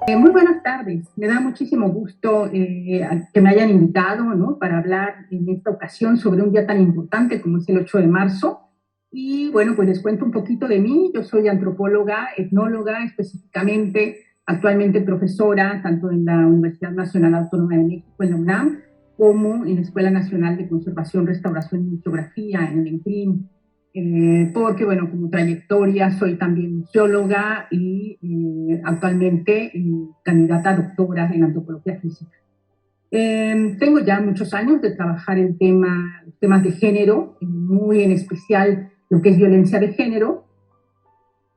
Muy buenas tardes. Me da muchísimo gusto que me hayan invitado, ¿no?, para hablar en esta ocasión sobre un día tan importante como es el 8 de marzo. Y bueno, pues les cuento un poquito de mí. Yo soy antropóloga, etnóloga, específicamente, actualmente profesora tanto en la Universidad Nacional Autónoma de México, en la UNAM, como en la Escuela Nacional de Conservación, Restauración y Museografía, en el ENCRIM. Porque, bueno, como trayectoria soy también museóloga y actualmente candidata a doctora en antropología física. Tengo ya muchos años de trabajar en temas de género, muy en especial lo que es violencia de género,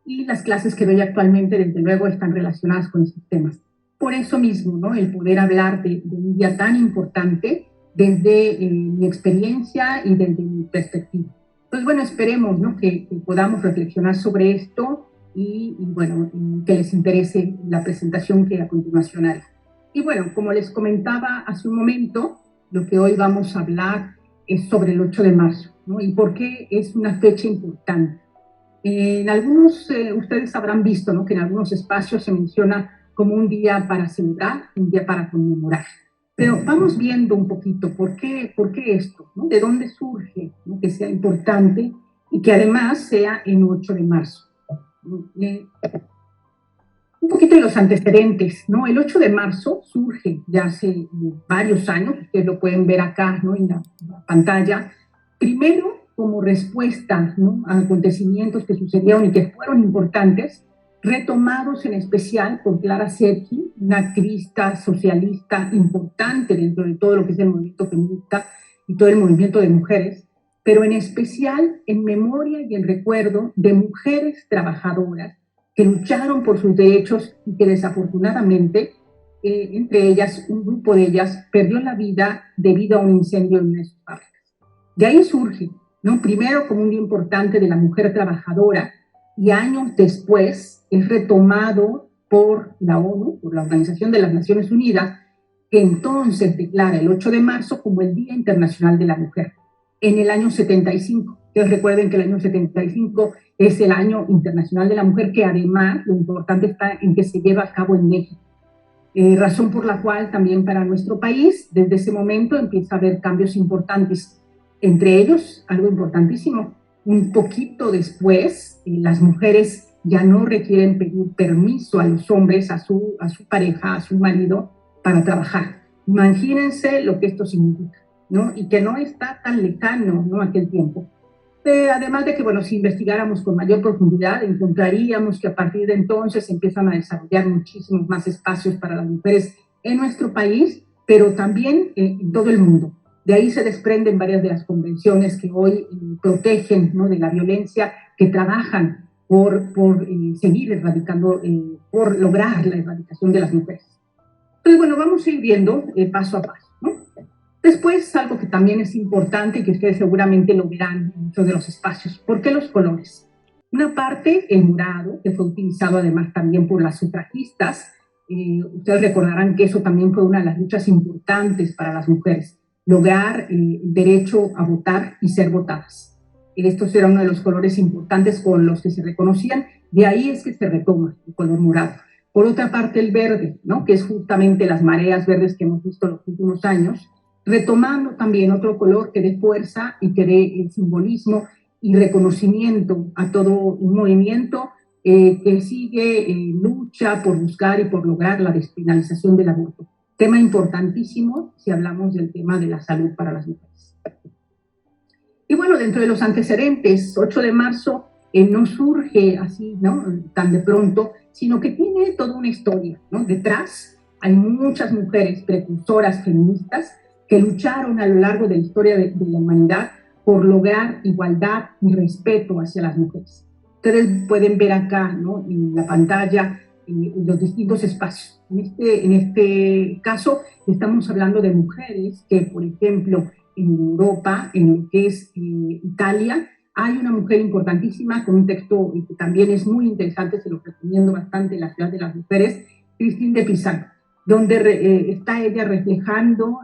y las clases que doy actualmente, desde luego, están relacionadas con estos temas. Por eso mismo, ¿no?, el poder hablar de un día tan importante desde mi experiencia y desde mi perspectiva. Pues bueno, esperemos, ¿no?, que podamos reflexionar sobre esto y bueno, que les interese la presentación que a continuación haré. Y bueno, como les comentaba hace un momento, lo que hoy vamos a hablar es sobre el 8 de marzo, ¿no?, y por qué es una fecha importante. En algunos, ustedes habrán visto, ¿no?, que en algunos espacios se menciona como un día para celebrar, un día para conmemorar. Pero vamos viendo un poquito por qué esto, ¿no?, de dónde surge, ¿no?, que sea importante y que además sea en 8 de marzo. Un poquito de los antecedentes, ¿no? El 8 de marzo surge ya hace varios años, ustedes lo pueden ver acá, ¿no?, en la pantalla. Primero, como respuesta, ¿no?, a acontecimientos que sucedieron y que fueron importantes, retomados en especial por Clara Zetkin, una activista socialista importante dentro de todo lo que es el movimiento feminista y todo el movimiento de mujeres, pero en especial en memoria y en recuerdo de mujeres trabajadoras que lucharon por sus derechos y que desafortunadamente, entre ellas, un grupo de ellas perdió la vida debido a un incendio en una de sus fábricas. De ahí surge, ¿no?, primero como un día importante de la mujer trabajadora, y años después es retomado por la ONU, por la Organización de las Naciones Unidas, que entonces declara el 8 de marzo como el Día Internacional de la Mujer, en el año 75. Ustedes recuerden que el año 75 es el Año Internacional de la Mujer, que además lo importante está en que se lleva a cabo en México. Razón por la cual también para nuestro país, desde ese momento empieza a haber cambios importantes. Entre ellos, algo importantísimo, un poquito después, las mujeres ya no requieren pedir permiso a los hombres, a su pareja, a su marido, para trabajar. Imagínense lo que esto significa, ¿no? Y que no está tan lejano, ¿no?, aquel tiempo. Además de que, bueno, si investigáramos con mayor profundidad, encontraríamos que a partir de entonces empiezan a desarrollar muchísimos más espacios para las mujeres en nuestro país, pero también en todo el mundo. De ahí se desprenden varias de las convenciones que hoy protegen, ¿no?, de la violencia, que trabajan por seguir erradicando, por lograr la erradicación de las mujeres. Entonces, bueno, vamos a ir viendo paso a paso, ¿no? Después, algo que también es importante y que ustedes seguramente lo verán en muchos de los espacios, ¿por qué los colores? Una parte, el morado, que fue utilizado además también por las sufragistas. Ustedes recordarán que eso también fue una de las luchas importantes para las mujeres, lograr el derecho a votar y ser votadas. Estos eran uno de los colores importantes con los que se reconocían, de ahí es que se retoma el color morado. Por otra parte, el verde, ¿no?, que es justamente las mareas verdes que hemos visto en los últimos años, retomando también otro color que dé fuerza y que dé simbolismo y reconocimiento a todo un movimiento que sigue lucha por buscar y por lograr la despenalización del aborto. Tema importantísimo si hablamos del tema de la salud para las mujeres. Y bueno, dentro de los antecedentes, 8 de marzo no surge así, ¿no?, tan de pronto, sino que tiene toda una historia, ¿no? Detrás hay muchas mujeres precursoras feministas que lucharon a lo largo de la historia de la humanidad por lograr igualdad y respeto hacia las mujeres. Ustedes pueden ver acá, ¿no?, en la pantalla, en los distintos espacios. En este caso, estamos hablando de mujeres que, por ejemplo, en Europa, en lo que es Italia, hay una mujer importantísima con un texto que también es muy interesante, se lo recomiendo bastante, La ciudad de las mujeres, Christine de Pizarro, donde está ella reflejando,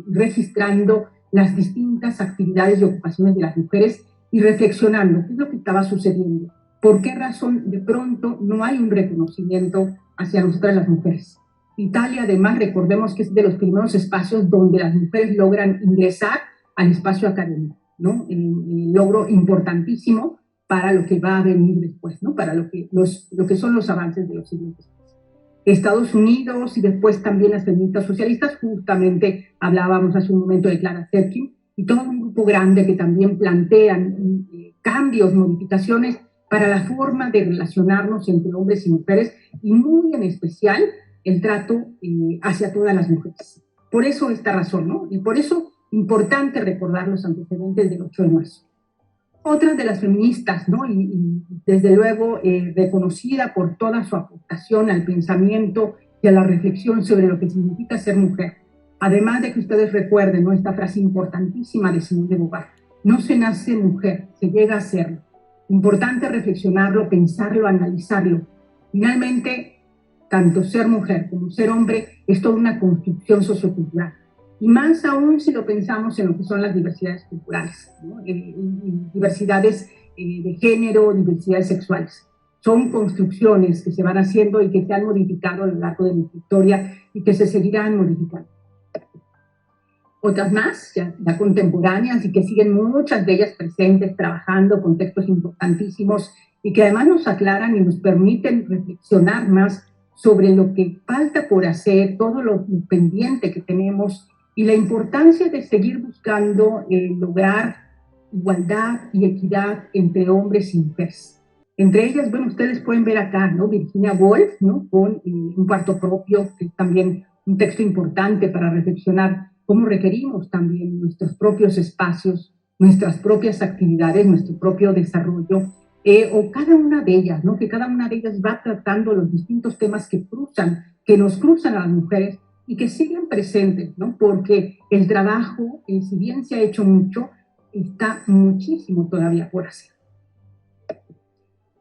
registrando las distintas actividades y ocupaciones de las mujeres y reflexionando qué es lo que estaba sucediendo. ¿Por qué razón de pronto no hay un reconocimiento hacia nosotras las mujeres? Italia, además, recordemos que es de los primeros espacios donde las mujeres logran ingresar al espacio académico, ¿no? Un logro importantísimo para lo que va a venir después, ¿no? Para lo que son los avances de los siglos después. Estados Unidos y después también las feministas socialistas, justamente hablábamos hace un momento de Clara Zetkin, y todo un grupo grande que también plantean cambios, modificaciones para la forma de relacionarnos entre hombres y mujeres, y muy en especial el trato hacia todas las mujeres. Por eso esta razón, ¿no? Y por eso importante recordar los antecedentes del 8 de marzo. Otra de las feministas, ¿no? Y desde luego reconocida por toda su aportación al pensamiento y a la reflexión sobre lo que significa ser mujer. Además de que ustedes recuerden, ¿no? Esta frase importantísima de Simone de Beauvoir: no se nace mujer, se llega a serlo. Importante reflexionarlo, pensarlo, analizarlo. Finalmente, tanto ser mujer como ser hombre es toda una construcción sociocultural. Y más aún si lo pensamos en lo que son las diversidades culturales, ¿no? Diversidades de género, diversidades sexuales. Son construcciones que se van haciendo y que se han modificado a lo largo de nuestra historia y que se seguirán modificando. Otras más, ya contemporáneas, y que siguen muchas de ellas presentes, trabajando con textos importantísimos y que además nos aclaran y nos permiten reflexionar más sobre lo que falta por hacer, todo lo pendiente que tenemos y la importancia de seguir buscando lograr igualdad y equidad entre hombres y mujeres. Entre ellas, bueno, ustedes pueden ver acá, ¿no? Virginia Woolf, ¿no? Con un cuarto propio, que es también un texto importante para reflexionar cómo requerimos también nuestros propios espacios, nuestras propias actividades, nuestro propio desarrollo, o cada una de ellas, ¿no? Que cada una de ellas va tratando los distintos temas que nos cruzan a las mujeres y que siguen presentes, ¿no? Porque el trabajo, si bien se ha hecho mucho, está muchísimo todavía por hacer.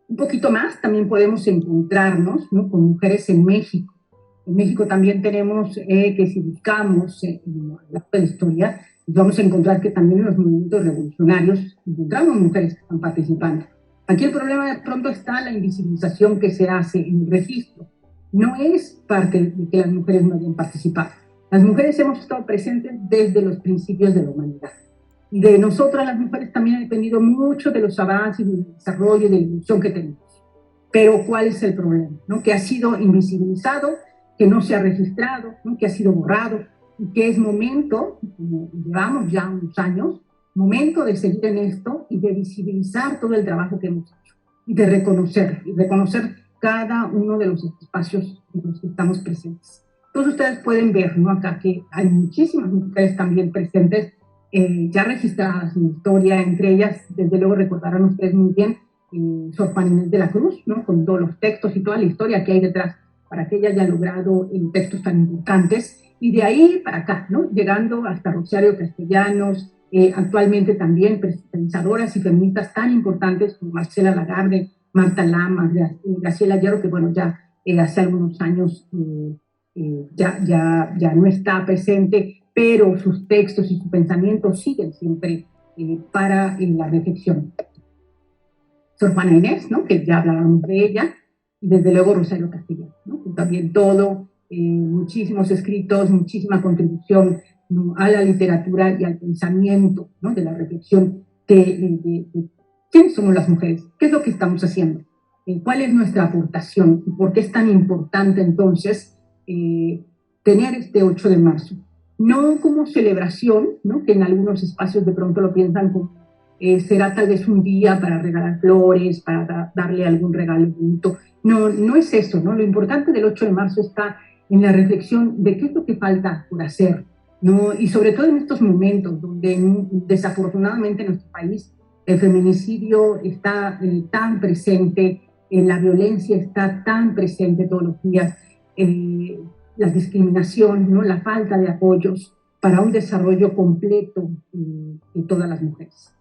Un poquito más, también podemos encontrarnos, ¿no? Con mujeres en México. En México también tenemos que si buscamos en la historia, vamos a encontrar que también en los movimientos revolucionarios encontramos mujeres que están participando. Aquí el problema de pronto está la invisibilización que se hace en el registro. No es parte de que las mujeres no hayan participado. Las mujeres hemos estado presentes desde los principios de la humanidad. Y de nosotras las mujeres también ha dependido mucho de los avances, del desarrollo y de la evolución que tenemos. Pero ¿cuál es el problema? ¿No? Que ha sido invisibilizado, que no se ha registrado, ¿no? Que ha sido borrado, y que es momento, como llevamos ya unos años, momento de seguir en esto y de visibilizar todo el trabajo que hemos hecho y de reconocer cada uno de los espacios en los que estamos presentes. Entonces ustedes pueden ver, ¿no? Acá que hay muchísimas mujeres también presentes, ya registradas en la historia, entre ellas, desde luego recordarán ustedes muy bien, Sor Juana Inés de la Cruz, ¿no? Con todos los textos y toda la historia que hay detrás para que ella haya logrado textos tan importantes, y de ahí para acá, ¿no? Llegando hasta Rosario Castellanos, actualmente también pensadoras y feministas tan importantes como Marcela Lagarde, Marta Lamas, Graciela Hierro, que bueno, ya hace algunos años ya no está presente, pero sus textos y su pensamiento siguen siempre para la reflexión. Sor Juana Inés, ¿no? Que ya hablábamos de ella, y desde luego Rosario Castellanos, ¿no? También todo, muchísimos escritos, muchísima contribución, ¿no? A la literatura y al pensamiento, ¿no? De la reflexión de quiénes somos las mujeres, qué es lo que estamos haciendo, cuál es nuestra aportación y por qué es tan importante entonces tener este 8 de marzo. No como celebración, ¿no? Que en algunos espacios de pronto lo piensan como será tal vez un día para regalar flores, para darle algún regalo bonito. No, no es eso, ¿no? Lo importante del 8 de marzo está en la reflexión de qué es lo que falta por hacer, ¿no? Y sobre todo en estos momentos donde desafortunadamente en nuestro país el feminicidio está tan presente, la violencia está tan presente todos los días, la discriminación, ¿no? La falta de apoyos para un desarrollo completo de todas las mujeres.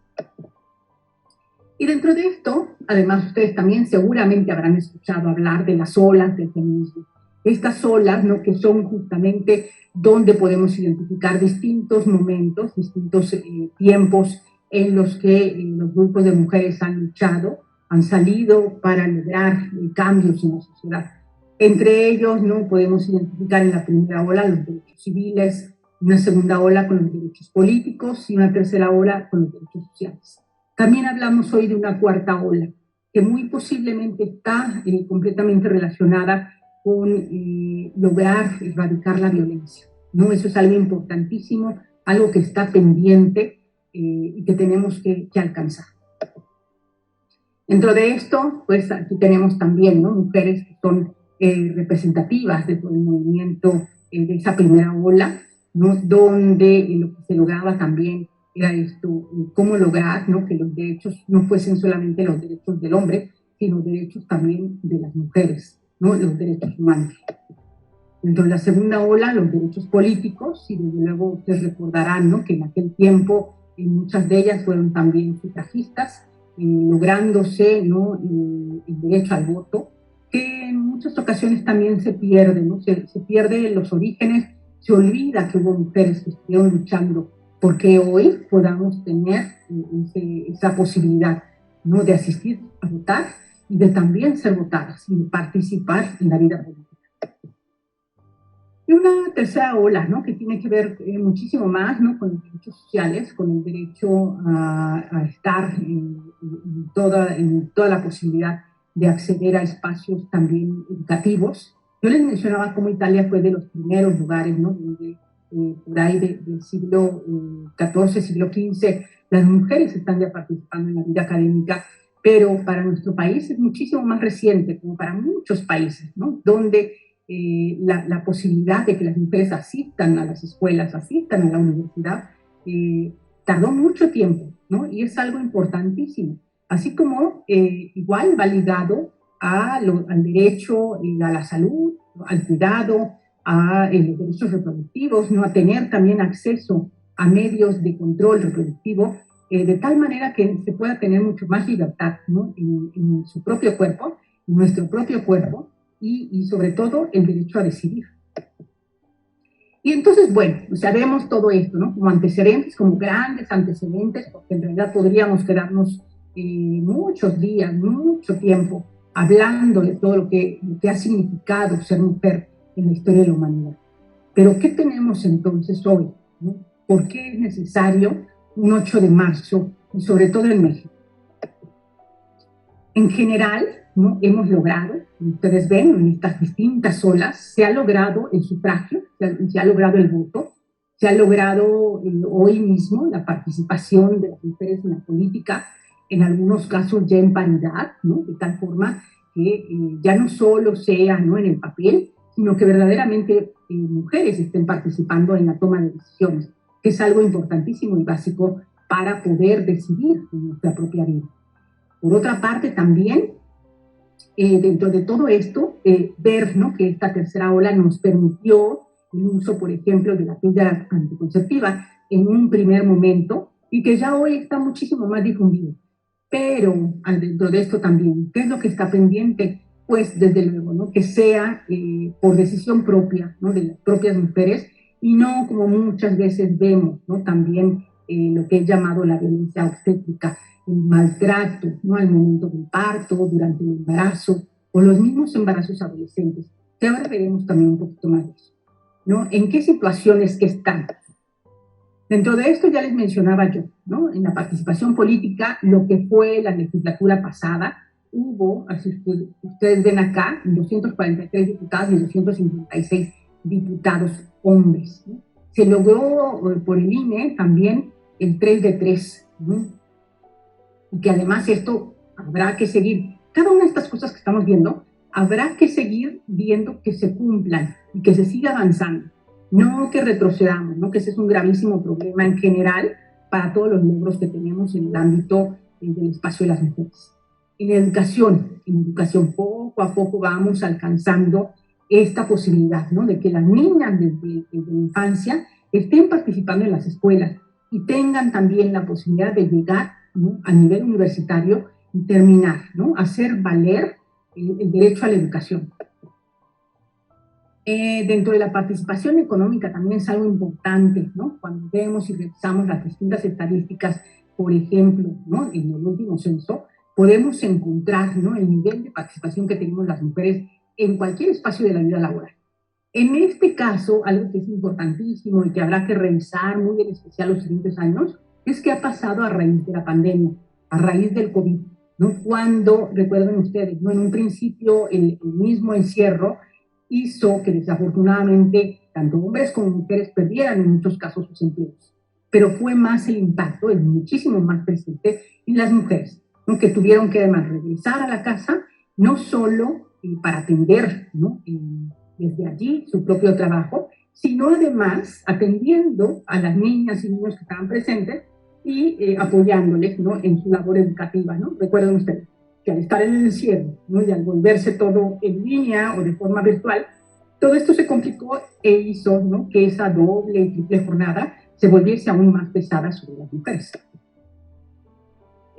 Y dentro de esto, además ustedes también seguramente habrán escuchado hablar de las olas del feminismo. Estas olas, ¿no? Que son justamente donde podemos identificar distintos momentos, distintos tiempos en los que los grupos de mujeres han luchado han salido para lograr cambios en la sociedad. Entre ellos, ¿no? Podemos identificar en la primera ola los derechos civiles, una segunda ola con los derechos políticos y una tercera ola con los derechos sociales. También hablamos hoy de una cuarta ola, que muy posiblemente está completamente relacionada con lograr erradicar la violencia, ¿no? Eso es algo importantísimo, algo que está pendiente y que tenemos que alcanzar. Dentro de esto, pues aquí tenemos también, ¿no? Mujeres que son representativas de todo el movimiento de esa primera ola, ¿no? Donde lo que se lograba también era esto, cómo lograr, ¿no? Que los derechos no fuesen solamente los derechos del hombre, sino derechos también de las mujeres, ¿no? Los derechos humanos. Dentro de la segunda ola, los derechos políticos, y desde luego ustedes recordarán, ¿no? Que en aquel tiempo muchas de ellas fueron también sufragistas, lográndose, ¿no? El derecho al voto, que en muchas ocasiones también se pierde, ¿no? Se pierde los orígenes, se olvida que hubo mujeres que estuvieron luchando porque hoy podamos tener esa posibilidad, ¿no? De asistir a votar y de también ser votadas y de participar en la vida política. Y una tercera ola, ¿no? Que tiene que ver muchísimo más, ¿no? Con los derechos sociales, con el derecho a estar en toda la posibilidad de acceder a espacios también educativos. Yo les mencionaba cómo Italia fue de los primeros lugares, ¿no? Donde por ahí del siglo XIV, siglo XV, las mujeres están ya participando en la vida académica, pero para nuestro país es muchísimo más reciente, como para muchos países, ¿no? Donde la posibilidad de que las mujeres asistan a las escuelas, asistan a la universidad, tardó mucho tiempo, ¿no? Y es algo importantísimo. Así como igual va ligado al derecho a la salud, al cuidado, a los derechos reproductivos, ¿no? A tener también acceso a medios de control reproductivo, de tal manera que se pueda tener mucho más libertad, ¿no? En su propio cuerpo, en nuestro propio cuerpo, y sobre todo el derecho a decidir. Y entonces, bueno, sabemos todo esto, ¿no? Como antecedentes, como grandes antecedentes, porque en realidad podríamos quedarnos muchos días, mucho tiempo, hablando de todo lo que ha significado ser mujer en la historia de la humanidad. Pero, ¿qué tenemos entonces hoy? ¿No? ¿Por qué es necesario un 8 de marzo, y sobre todo en México? En general, ¿no? Hemos logrado, ustedes ven, en estas distintas olas, se ha logrado el sufragio, se ha logrado el voto, se ha logrado hoy mismo la participación de las mujeres en la política, en algunos casos ya en paridad, ¿no? De tal forma que ya no solo sea, ¿no? En el papel, sino que verdaderamente mujeres estén participando en la toma de decisiones, que es algo importantísimo y básico para poder decidir en nuestra propia vida. Por otra parte, también, dentro de todo esto, ver, ¿no? Que esta tercera ola nos permitió el uso, por ejemplo, de la píldora anticonceptiva en un primer momento y que ya hoy está muchísimo más difundido. Pero dentro de esto también, ¿qué es lo que está pendiente? Pues desde luego, ¿no? Que sea por decisión propia, ¿no? De las propias mujeres y no como muchas veces vemos, ¿no? También lo que es llamado la violencia obstétrica, el maltrato, ¿no? Al momento del parto, durante el embarazo o los mismos embarazos adolescentes, que ahora veremos también un poquito más de eso, ¿no? ¿En qué situaciones que están? Dentro de esto ya les mencionaba yo, ¿no? En la participación política, lo que fue la legislatura pasada, hubo, así ustedes ven acá, 243 diputados y 256 diputados hombres, ¿no? Se logró por el INE también el 3 de 3, ¿no? Y que además esto habrá que seguir. Cada una de estas cosas que estamos viendo, habrá que seguir viendo que se cumplan y que se siga avanzando. No que retrocedamos, ¿no? Que ese es un gravísimo problema en general para todos los logros que tenemos en el ámbito del espacio de las mujeres. En educación poco a poco vamos alcanzando esta posibilidad, ¿no? De que las niñas desde la infancia estén participando en las escuelas y tengan también la posibilidad de llegar, ¿no? A nivel universitario y terminar, ¿no? Hacer valer el derecho a la educación. Dentro de la participación económica también es algo importante, ¿no? Cuando vemos y revisamos las distintas estadísticas, por ejemplo, ¿no? En el último censo, podemos encontrar, ¿no?, el nivel de participación que tenemos las mujeres en cualquier espacio de la vida laboral. En este caso, algo que es importantísimo y que habrá que revisar muy en especial los siguientes años, es qué ha pasado a raíz de la pandemia, a raíz del COVID, ¿no? Cuando, recuerden ustedes, ¿no?, en un principio el mismo encierro hizo que desafortunadamente tanto hombres como mujeres perdieran en muchos casos sus empleos. Pero fue más el impacto, es muchísimo más presente en las mujeres, ¿no?, que tuvieron que además regresar a la casa, no solo para atender, ¿no?, desde allí su propio trabajo, sino además atendiendo a las niñas y niños que estaban presentes y apoyándoles, ¿no?, en su labor educativa, ¿no? Recuerden ustedes que al estar en el encierro, ¿no?, y al volverse todo en línea o de forma virtual, todo esto se complicó e hizo, ¿no?, que esa doble y triple jornada se volviese aún más pesada sobre las mujeres.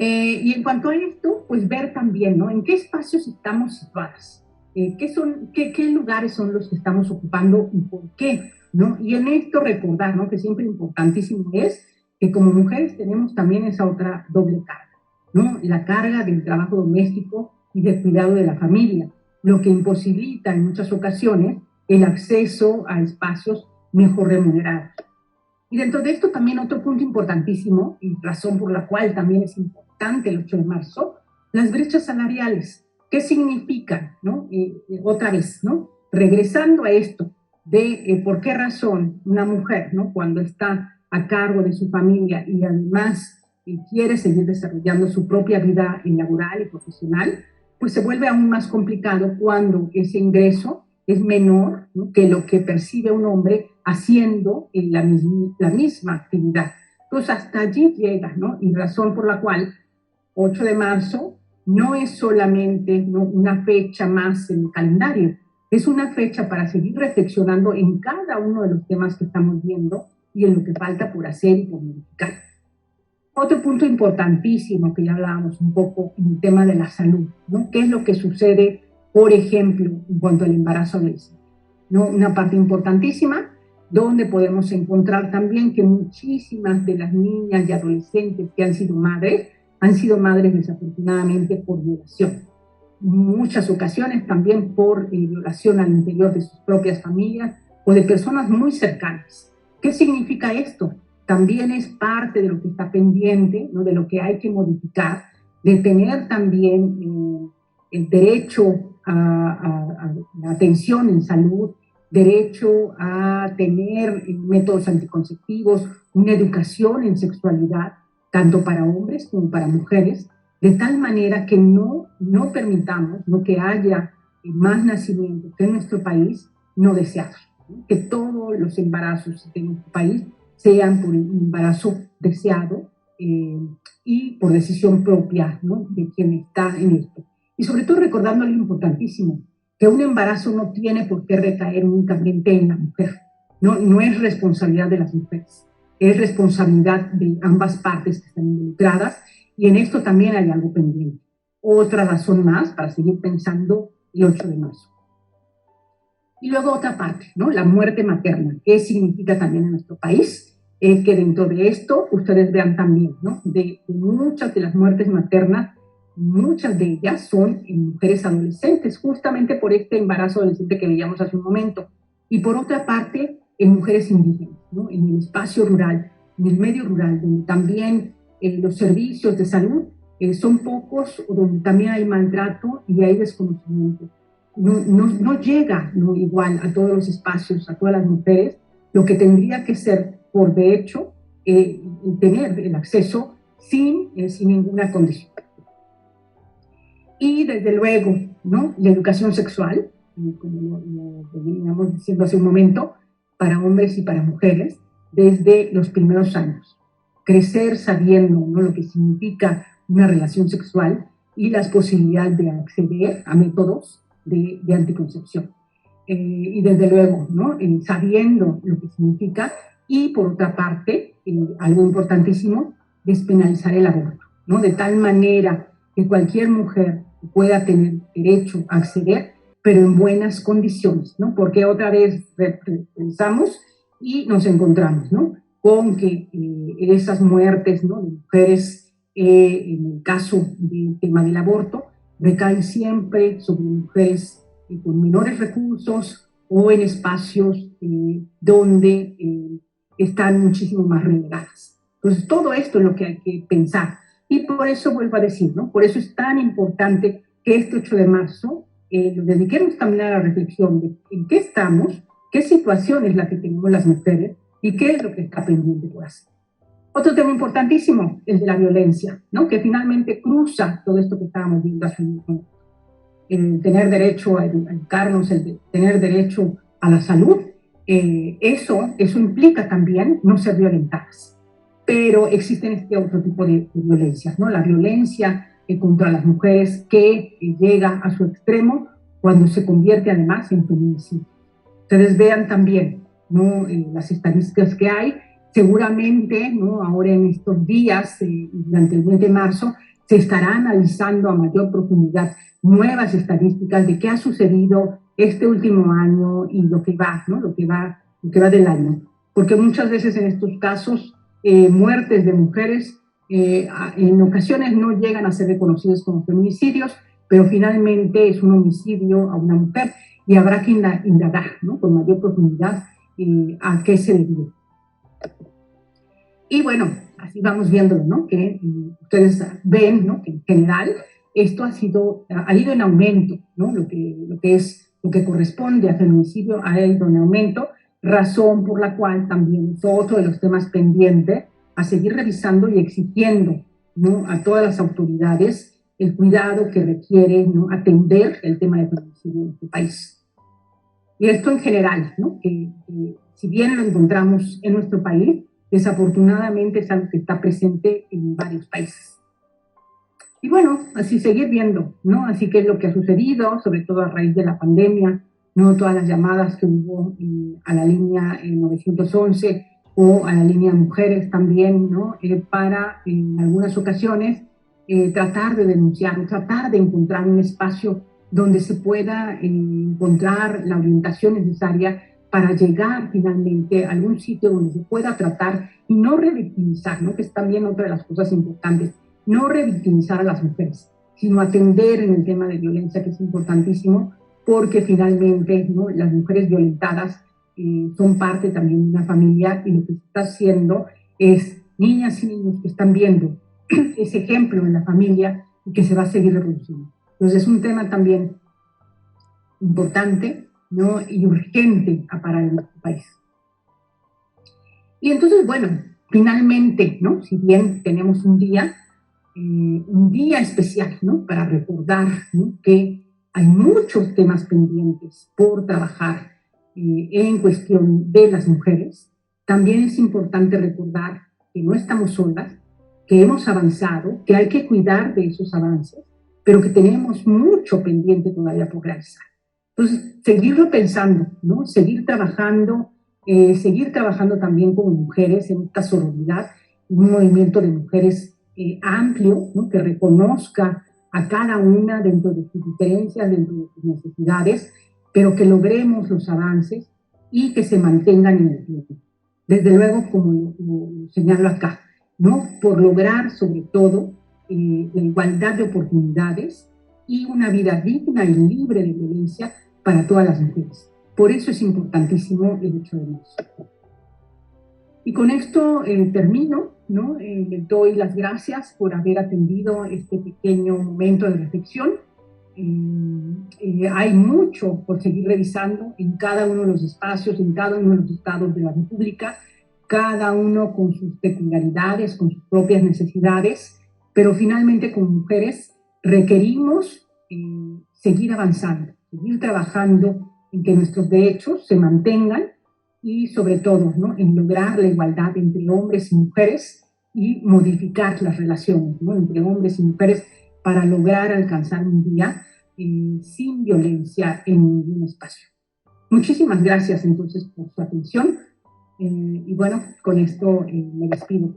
Y en cuanto a esto, pues ver también, ¿no?, en qué espacios estamos situadas, qué lugares son los que estamos ocupando y por qué, ¿no? Y en esto recordar, ¿no?, que siempre importantísimo es que como mujeres tenemos también esa otra doble carga, ¿no? La carga del trabajo doméstico y del cuidado de la familia, lo que imposibilita en muchas ocasiones el acceso a espacios mejor remunerados. Y dentro de esto también otro punto importantísimo, y razón por la cual también es importante el 8 de marzo, las brechas salariales. ¿Qué significan, ¿no? Otra vez, ¿no?, regresando a esto de por qué razón una mujer, ¿no?, cuando está a cargo de su familia y además quiere seguir desarrollando su propia vida laboral y profesional, pues se vuelve aún más complicado cuando ese ingreso es menor, ¿no?, que lo que percibe un hombre haciendo la misma actividad. Entonces hasta allí llega, ¿no?, y razón por la cual 8 de marzo no es solamente, ¿no?, una fecha más en el calendario, es una fecha para seguir reflexionando en cada uno de los temas que estamos viendo y en lo que falta por hacer y por modificar. Otro punto importantísimo que ya hablábamos un poco en el tema de la salud, ¿no? ¿Qué es lo que sucede, por ejemplo, en cuanto al embarazo adolescente? ¿No? Una parte importantísima donde podemos encontrar también que muchísimas de las niñas y adolescentes que han sido madres desafortunadamente por violación. Muchas ocasiones también por violación al interior de sus propias familias o de personas muy cercanas. ¿Qué significa esto? También es parte de lo que está pendiente, ¿no?, de lo que hay que modificar, de tener también el derecho a la atención en salud, derecho a tener métodos anticonceptivos, una educación en sexualidad, tanto para hombres como para mujeres, de tal manera que no permitamos, ¿no?, que haya más nacimientos en nuestro país no deseados, ¿no?, que todos los embarazos de nuestro país sean por un embarazo deseado y por decisión propia, ¿no?, de quien está en esto. Y sobre todo recordando algo importantísimo, que un embarazo no tiene por qué recaer únicamente en la mujer, no es responsabilidad de las mujeres, es responsabilidad de ambas partes que están involucradas, y en esto también hay algo pendiente. Otra razón más para seguir pensando el 8 de marzo. Y luego otra parte, ¿no?, la muerte materna. ¿Qué significa también en nuestro país? Que dentro de esto ustedes vean también, ¿no?, de muchas de las muertes maternas, muchas de ellas son en mujeres adolescentes, justamente por este embarazo adolescente que veíamos hace un momento. Y por otra parte, en mujeres indígenas, ¿no?, en el espacio rural, en el medio rural, donde también los servicios de salud son pocos, o donde también hay maltrato y hay desconocimiento. No llega, ¿no?, igual a todos los espacios, a todas las mujeres, lo que tendría que ser, por de hecho, tener el acceso sin ninguna condición. Y desde luego, ¿no?, la educación sexual, como lo veníamos diciendo hace un momento, para hombres y para mujeres, desde los primeros años. Crecer sabiendo, ¿no?, lo que significa una relación sexual y las posibilidades de acceder a métodos de anticoncepción. Y desde luego, ¿no?, sabiendo lo que significa, y por otra parte, algo importantísimo, despenalizar el aborto, ¿no?, de tal manera que cualquier mujer pueda tener derecho a acceder, pero en buenas condiciones, ¿no? Porque otra vez pensamos y nos encontramos, ¿no?, con que esas muertes, ¿no?, de mujeres en el caso del tema del aborto, recaen siempre sobre mujeres con menores recursos o en espacios donde están muchísimo más relegadas. Entonces, todo esto es lo que hay que pensar. Y por eso vuelvo a decir, ¿no? Por eso es tan importante que este 8 de marzo lo dediquemos también a la reflexión de en qué estamos, qué situación es la que tenemos las mujeres y qué es lo que está pendiente por hacer. Otro tema importantísimo, el de la violencia, ¿no? Que finalmente cruza todo esto que estábamos viendo hace un momento. El tener derecho a educarnos, el de tener derecho a la salud, eso implica también no ser violentadas. Pero existen este otro tipo de violencias, ¿no? La violencia contra las mujeres que llega a su extremo cuando se convierte además en feminicidio. Ustedes vean también, ¿no? Las estadísticas que hay, seguramente, ¿no? Ahora en estos días, durante el mes de marzo, se estará analizando a mayor profundidad nuevas estadísticas de qué ha sucedido este último año y lo que va, ¿no? Lo que va del año. Porque muchas veces en estos casos, muertes de mujeres en ocasiones no llegan a ser reconocidos como feminicidios, pero finalmente es un homicidio a una mujer y habrá que indagar, ¿no? Con mayor profundidad a qué se debió. Y bueno, así vamos viéndolo, ¿no? Que ustedes ven, ¿no? Que en general esto ha ido en aumento, ¿no? Lo que corresponde a feminicidio ha ido en aumento, razón por la cual también es otro de los temas pendientes a seguir revisando y exigiendo, ¿no? A todas las autoridades el cuidado que requiere, ¿no? Atender el tema de feminicidio en este país. Y esto en general, ¿no? Que si bien lo encontramos en nuestro país, desafortunadamente es algo que está presente en varios países. Y bueno, así seguir viendo, ¿no? Así que es lo que ha sucedido, sobre todo a raíz de la pandemia, ¿no? Todas las llamadas que hubo a la línea 911 o a la línea Mujeres también, ¿no? Para en algunas ocasiones tratar de denunciar, tratar de encontrar un espacio donde se pueda encontrar la orientación necesaria para llegar finalmente a algún sitio donde se pueda tratar y no revictimizar, ¿no? Que es también otra de las cosas importantes, no revictimizar a las mujeres, sino atender en el tema de violencia, que es importantísimo, porque finalmente, ¿no? Las mujeres violentadas son parte también de una familia y lo que se está haciendo es niñas y niños que están viendo ese ejemplo en la familia y que se va a seguir reproduciendo. Entonces es un tema también importante, ¿no? Y urgente a parar en nuestro país. Y entonces, bueno, finalmente, ¿no? Si bien tenemos un día especial, ¿no? Para recordar, ¿no? Que hay muchos temas pendientes por trabajar en cuestión de las mujeres, también es importante recordar que no estamos solas, que hemos avanzado, que hay que cuidar de esos avances, pero que tenemos mucho pendiente todavía por realizar. Entonces, seguirlo pensando, ¿no? Seguir trabajando también como mujeres en esta sororidad, un movimiento de mujeres amplio, ¿no? Que reconozca a cada una dentro de sus diferencias, dentro de sus necesidades, pero que logremos los avances y que se mantengan en el tiempo. Desde luego, como lo señalo acá, ¿no? Por lograr sobre todo la igualdad de oportunidades y una vida digna y libre de violencia para todas las mujeres. Por eso es importantísimo el 8 de marzo. Y con esto termino, ¿no? Les doy las gracias por haber atendido este pequeño momento de reflexión. Hay mucho por seguir revisando en cada uno de los espacios, en cada uno de los estados de la República, cada uno con sus peculiaridades, con sus propias necesidades, pero finalmente como mujeres requerimos seguir avanzando, seguir trabajando en que nuestros derechos se mantengan y sobre todo, ¿no? En lograr la igualdad entre hombres y mujeres y modificar las relaciones, ¿no? Entre hombres y mujeres para lograr alcanzar un día sin violencia en ningún espacio. Muchísimas gracias entonces por su atención y bueno, con esto me despido.